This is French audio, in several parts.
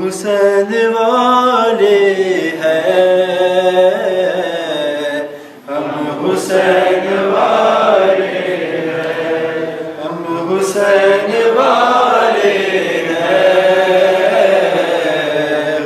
हुसैन वाले हैं, हम हुसैन वाले हैं, हम हुसैन वाले हैं,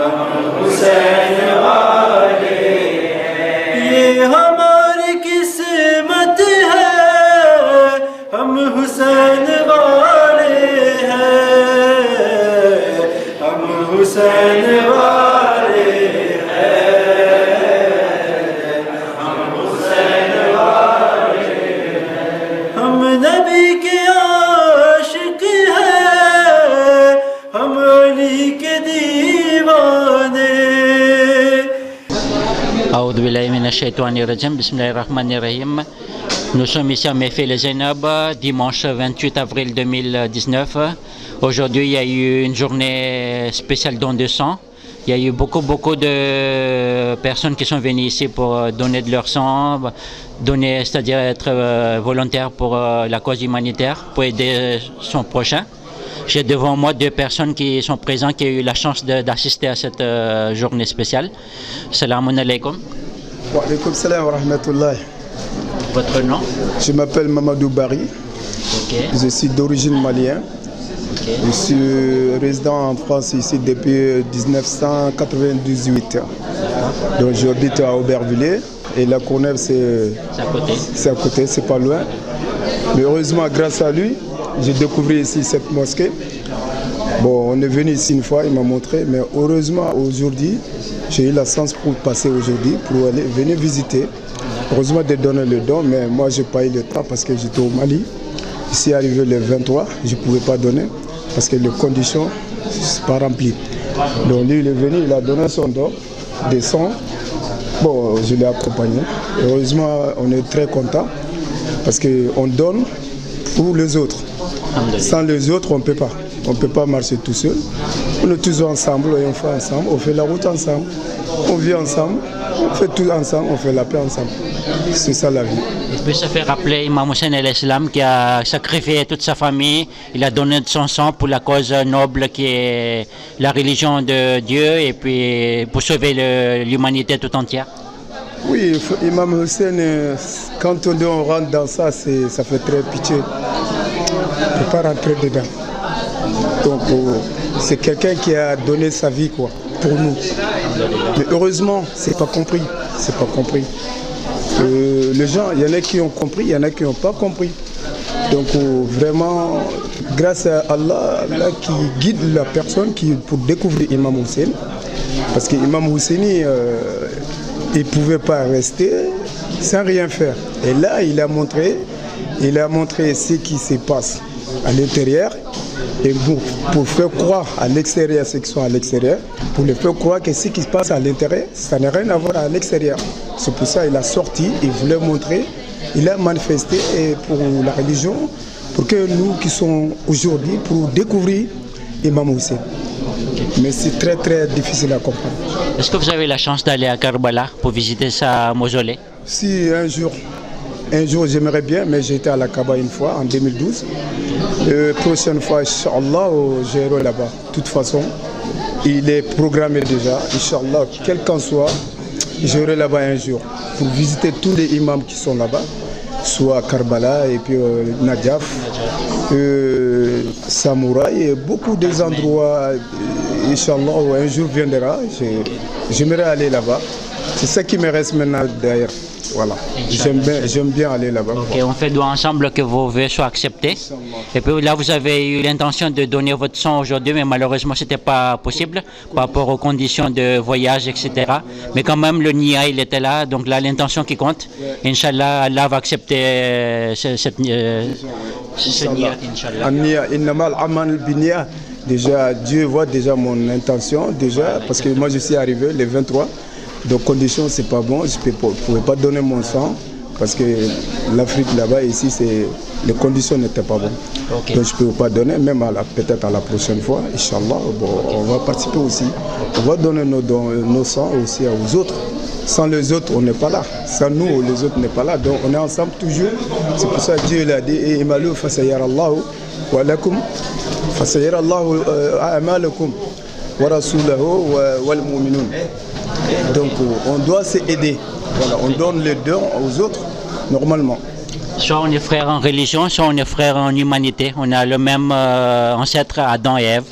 हम हुसैन वाले हैं। ये हमारी किस्मत है, हम हुसैन वाले हैं, हम हुसैन वाले हैं, हम हुसैन वाले हैं। हम नबी के आशिक हैं, हम अली के दीवाने। Aoudou billahi minash shaitani rajim, bismillahir rahmanir rahim. Nous sommes ici à Mefil et Zainab, dimanche 28 avril 2019. Aujourd'hui, il y a eu une journée spéciale don de sang. Il y a eu beaucoup de personnes qui sont venues ici pour donner de leur sang, donner, c'est-à-dire être volontaire pour la cause humanitaire, pour aider son prochain. J'ai devant moi deux personnes qui sont présentes, qui ont eu la chance d'assister à cette journée spéciale. Salam alaikum. Wa alaikum salam wa rahmatullah. Votre nom? Je m'appelle Mamadou Bari. Okay. Je suis d'origine malienne. Okay. Je suis résident en France ici depuis 1998. Donc j'habite à Aubervilliers et la Courneuve c'est à côté, c'est pas loin. Mais heureusement grâce à lui, j'ai découvert ici cette mosquée. Bon, on est venu ici une fois, il m'a montré, mais heureusement aujourd'hui, j'ai eu la chance pour passer aujourd'hui, pour aller venir visiter. Heureusement de donner le don, mais moi j'ai pas eu le temps parce que j'étais au Mali. Ici arrivé le 23, je ne pouvais pas donner parce que les conditions ne sont pas remplies. Donc lui il est venu, il a donné son don, des sons. Bon, je l'ai accompagné. Heureusement, on est très content parce qu'on donne pour les autres. Sans les autres, on ne peut pas. On ne peut pas marcher tout seul. On est tous ensemble et on fait ensemble. On fait la route ensemble. On vit ensemble. On fait tout ensemble. On fait la paix ensemble. C'est ça la vie. Et puis ça fait rappeler Imam Hussein el-Islam qui a sacrifié toute sa famille. Il a donné de son sang pour la cause noble qui est la religion de Dieu et puis pour sauver l'humanité tout entière. Oui, Imam Hussein, quand on rentre dans ça, ça fait très pitié. On ne peut pas rentrer dedans. Donc c'est quelqu'un qui a donné sa vie quoi, pour nous. Mais heureusement, c'est pas compris. C'est pas compris. Les gens, il y en a qui ont compris, il y en a qui n'ont pas compris. Donc vraiment, grâce à Allah, Allah qui guide la personne pour découvrir Imam Hussein. Parce qu'Imam Hussein, il ne pouvait pas rester sans rien faire. Et là, il a montré ce qui se passe à l'intérieur. Et pour faire croire à l'extérieur, ceux qui sont à l'extérieur, pour les faire croire que ce qui se passe à l'intérieur, ça n'a rien à voir à l'extérieur. C'est pour ça qu'il a sorti, il voulait montrer, il a manifesté pour la religion, pour que nous qui sommes aujourd'hui, pour découvrir Imam Hussein. Mais c'est très difficile à comprendre. Est-ce que vous avez la chance d'aller à Karbala pour visiter sa mausolée? Si un jour j'aimerais bien, mais j'ai été à la Kaaba une fois en 2012. Prochaine fois, Inch'Allah, j'irai là-bas. De toute façon, il est programmé déjà. Inch'Allah, quel qu'en soit, j'irai là-bas un jour pour visiter tous les imams qui sont là-bas, soit à Karbala et puis Najaf, Samouraï et beaucoup des endroits. Inch'Allah, un jour viendra, j'aimerais aller là-bas. C'est ça qui me reste maintenant d'ailleurs. Voilà. J'aime bien aller là-bas. Ok, on fait doigt ensemble que vos vœux soient acceptés. Et puis là, vous avez eu l'intention de donner votre sang aujourd'hui, mais malheureusement, ce n'était pas possible par rapport aux conditions de voyage, etc. Mais quand même, le Nia, il était là, donc là, l'intention qui compte. Inch'Allah, Allah va accepter ce Nia, Inch'Allah. Déjà, Dieu voit déjà mon intention, déjà, parce que moi, je suis arrivé le 23. Donc conditions c'est pas bon, je ne pouvais pas donner mon sang parce que l'Afrique là-bas ici les conditions n'étaient pas bonnes. Okay. Donc je ne peux pas donner, même peut-être à la prochaine fois, Inch'Allah, bon, on va participer aussi. On va donner nos sangs aussi aux autres. Sans les autres, on n'est pas là. Sans nous, les autres n'est pas là. Donc on est ensemble toujours. C'est pour ça que Dieu l'a dit, et Imalu fasayarallahu wa lakum fasayarallahu a'malakum. wa rasulahu wal mu'minun. Donc on doit s'aider. Voilà, on donne les dons aux autres normalement. Soit on est frères en religion, soit on est frères en humanité. On a le même ancêtre, Adam et Ève.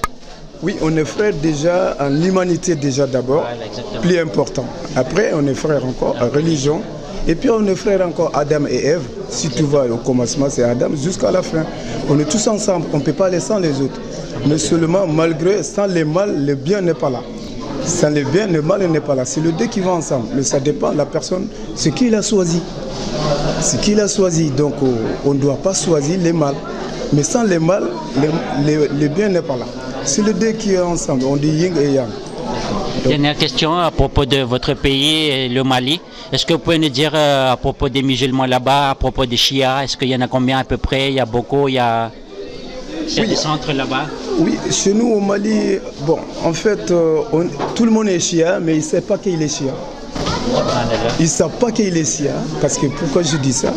Oui, on est frères déjà en humanité déjà d'abord, Voilà, plus important. Après, on est frères encore en religion. Et puis on est frères encore Adam et Ève. Si tu vois, au commencement c'est Adam jusqu'à la fin. On est tous ensemble, on ne peut pas aller sans les autres. Mais seulement, malgré, sans les mal, le bien n'est pas là. Sans le bien, le mal n'est pas là. C'est le deux qui vont ensemble. Mais ça dépend de la personne, ce qu'il a choisi. Ce qu'il a choisi. Donc on ne doit pas choisir les mal. Mais sans les mal, le bien n'est pas là. C'est le deux qui est ensemble. On dit yin et yang. Dernière question à propos de votre pays, le Mali. Est-ce que vous pouvez nous dire à propos des musulmans là-bas, à propos des chiites, est-ce qu'il y en a combien à peu près? Il y a beaucoup, il y a des centres là-bas? Oui, chez nous au Mali, bon, en fait, tout le monde est chia, mais il ne sait pas qu'il est chia. Ils ne savent pas qu'il est chia, parce que pourquoi je dis ça?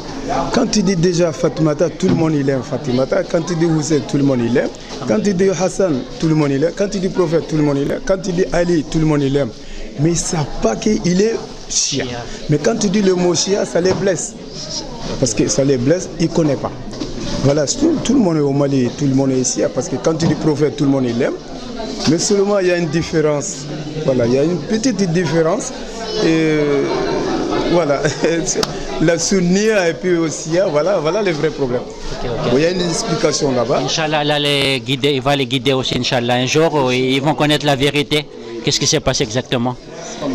Quand tu dis déjà Fatimata, tout le monde il aime Fatimata. Quand tu dis Hussein, tout le monde il aime. Quand tu dis Hassan, tout le monde il aime. Quand tu dis prophète, tout le monde il aime. Quand tu dis Ali, tout le monde il aime. Mais ils ne savent pas qu'il est chia. Mais quand tu dis le mot chia, ça les blesse. Parce que ça les blesse, ils ne connaissent pas. Voilà, tout le monde est au Mali, tout le monde est chia. Parce que quand tu dis prophète, tout le monde il aime. Mais seulement il y a une différence. Voilà, il y a une petite différence. Et voilà, la sunnia et puis aussi, voilà les vrais problèmes. Il y a une explication là-bas. Inch'Allah, il va les guider aussi, Inch'Allah. Un jour, ils vont connaître la vérité. Qu'est-ce qui s'est passé exactement?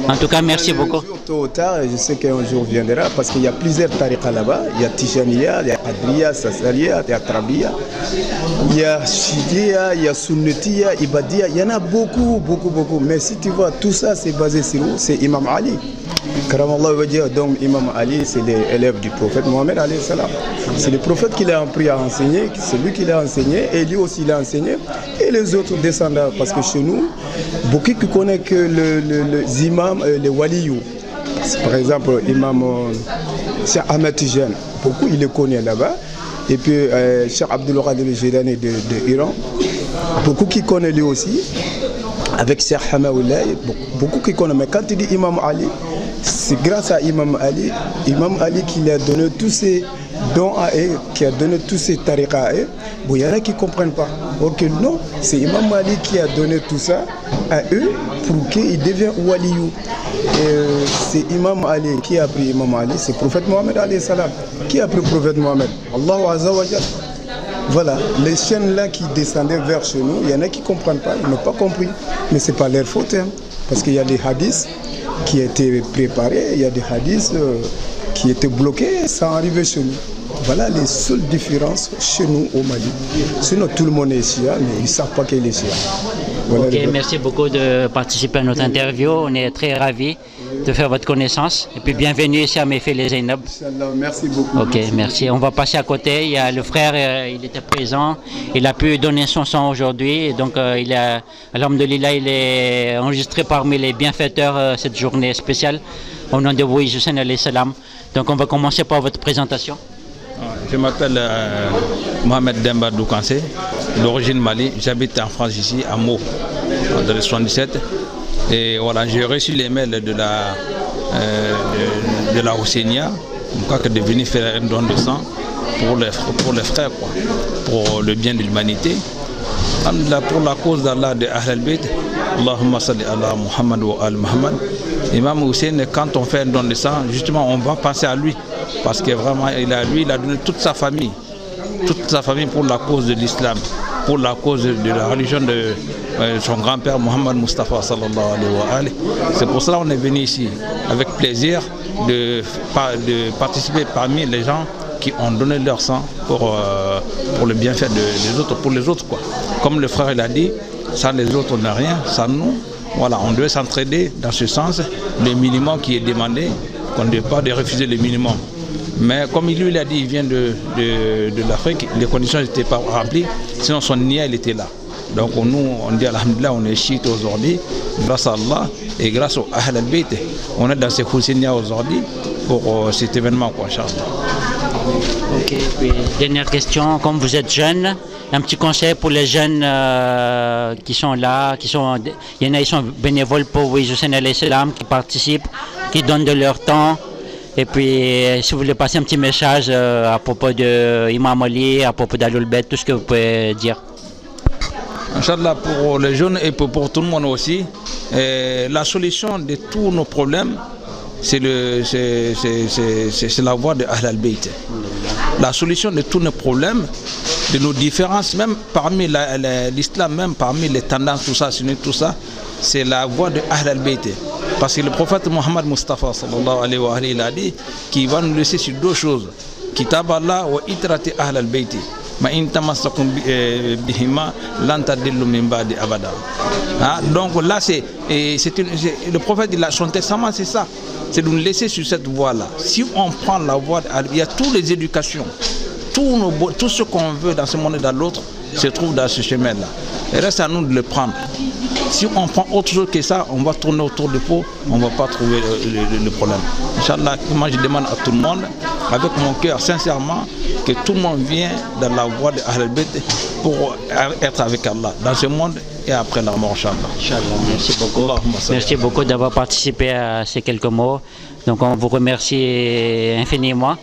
En tout cas, merci beaucoup. Tôt ou tard, je sais qu'un jour viendra parce qu'il y a plusieurs tariqas là-bas. Il y a Tijaniya, il y a Qadriya, Sassaliya, il y a Trabiya, il y a Shidiya, il y a Sunnatiya, Ibadiya. Il y en a beaucoup. Mais si tu vois, tout ça, c'est basé sur où? C'est Imam Ali. Karamallah va dire, donc Imam Ali, c'est l'élève du prophète Mohammed alayhi salam. C'est le prophète qui l'a appris à enseigner, c'est lui qui l'a enseigné, et lui aussi l'a enseigné, et les autres descendants. Parce que chez nous, beaucoup qui connaissent que les imams, les waliyou. Par exemple, Imam Cheikh Ahmed Tijani, beaucoup il le connaît là-bas. Et puis Cheikh Abdul Qadir Jilani de Iran, beaucoup qui connaissent lui aussi. Avec Cheikh Hamaoula, beaucoup qui connaissent. Mais quand tu dis Imam Ali, c'est grâce à Imam Ali qui lui a donné tous ces dons à eux, qui a donné tous ces tariqas à eux. Bon, il y en a qui ne comprennent pas. Ok, non, c'est Imam Ali qui a donné tout ça à eux pour qu'ils deviennent waliyou. C'est Imam Ali qui a pris Imam Ali, c'est le prophète Mohammed alayhi salam. Qui a pris le prophète Mohammed? Allahu Azza wa Jalla. Voilà, les chaînes là qui descendaient vers chez nous, il y en a qui ne comprennent pas, ils n'ont pas compris. Mais ce n'est pas leur faute, hein, parce qu'il y a des hadiths qui étaient préparés, il y a des hadiths qui étaient bloqués sans arriver chez nous. Voilà les seules différences chez nous au Mali. Sinon tout le monde est chia, mais ils ne savent pas qu'il est chia. Voilà. Ok, merci beaucoup de participer à notre interview. On est très ravis de faire votre connaissance. Et puis bienvenue ici à Mefele Zainab. Merci beaucoup. Ok, merci. On va passer à côté. Il y a le frère, il était présent. Il a pu donner son sang aujourd'hui. Donc, alhamdoulilah, il est enregistré parmi les bienfaiteurs cette journée spéciale au nom de Bouïs Hussein alayhi salam. Donc, on va commencer par votre présentation. Je m'appelle Mohamed Demba Doukansé, d'origine Mali. J'habite en France ici, à Meaux, dans le 77. Et voilà, j'ai reçu les mails de la Hussénia, quoi que de venir faire un don de sang pour les frères, quoi, pour le bien de l'humanité. Pour la cause d'Allah de Ahl al-Bayt, Allahumma salli ala Muhammad wa al Muhammad. Imam Hussein, quand on fait un don de sang, justement, on va penser à lui. Parce que vraiment, il a donné toute sa famille pour la cause de l'islam, pour la cause de la religion de son grand-père Mohammed Mustafa sallallahu alayhi wa. C'est pour cela qu'on est venu ici, avec plaisir, de participer parmi les gens qui ont donné leur sang pour le bienfait des autres, pour les autres, quoi. Comme le frère l'a dit, sans les autres on n'a rien, sans nous, voilà, on doit s'entraider dans ce sens, le minimum qui est demandé, qu'on ne doit pas refuser le minimum. Mais comme lui il a dit, il vient de l'Afrique, les conditions n'étaient pas remplies, sinon son nia il était là. Donc nous, on dit alhamdoulilah, on est chiite aujourd'hui, grâce à Allah et grâce au Ahl al-Bayt, on est dans ces Hussénia aujourd'hui pour cet événement, quoi, Inch'Allah. Ok, Ok, puis dernière question, comme vous êtes jeune, un petit conseil pour les jeunes qui sont là, il y en a, ils sont bénévoles pour Hussein alayhi salam, qui participent, qui donnent de leur temps. Et puis, si vous voulez passer un petit message à propos de Imam Ali, à propos d'Ahlul Bayt, tout ce que vous pouvez dire. Inch'Allah, pour les jeunes et pour tout le monde aussi, la solution de tous nos problèmes, c'est la voie de Ahl al-Bayt. La solution de tous nos problèmes, de nos différences, même parmi l'islam, même parmi les tendances, tout ça, c'est la voie de Ahl al-Bayt. Parce que le prophète Mohammed Mustafa sallallahu alayhi wa sallam, il a dit qu'il va nous laisser sur deux choses. Kitab Allah wa itrati Ahl al-Bayt. Donc là, le prophète, son testament, c'est ça. C'est de nous laisser sur cette voie-là. Si on prend la voie, il y a toutes les éducations, tout ce qu'on veut dans ce monde et dans l'autre se trouve dans ce chemin-là. Il reste à nous de le prendre. Si on prend autre chose que ça, on va tourner autour du pot, on ne va pas trouver le problème. Inch'Allah, moi je demande à tout le monde, avec mon cœur, sincèrement, que tout le monde vienne dans la voie de Ahl al-Bayt pour être avec Allah, dans ce monde et après la mort, Inch'Allah. Merci beaucoup. Merci beaucoup d'avoir participé à ces quelques mots. Donc on vous remercie infiniment.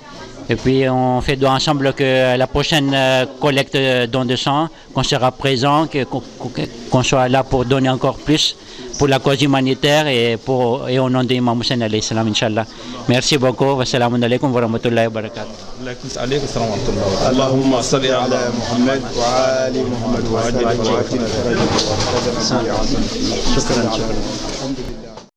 Et puis on fait ensemble que la prochaine collecte de dons de sang, qu'on sera présent, qu'on soit là pour donner encore plus pour la cause humanitaire et au nom d'Imam Hussein alayhi salam, Inch'Allah. Merci beaucoup. Wassalamu alaikum wa rahmatullahi wa barakatuh. اللهم صل على محمد وآل محمد وعجل شكرا.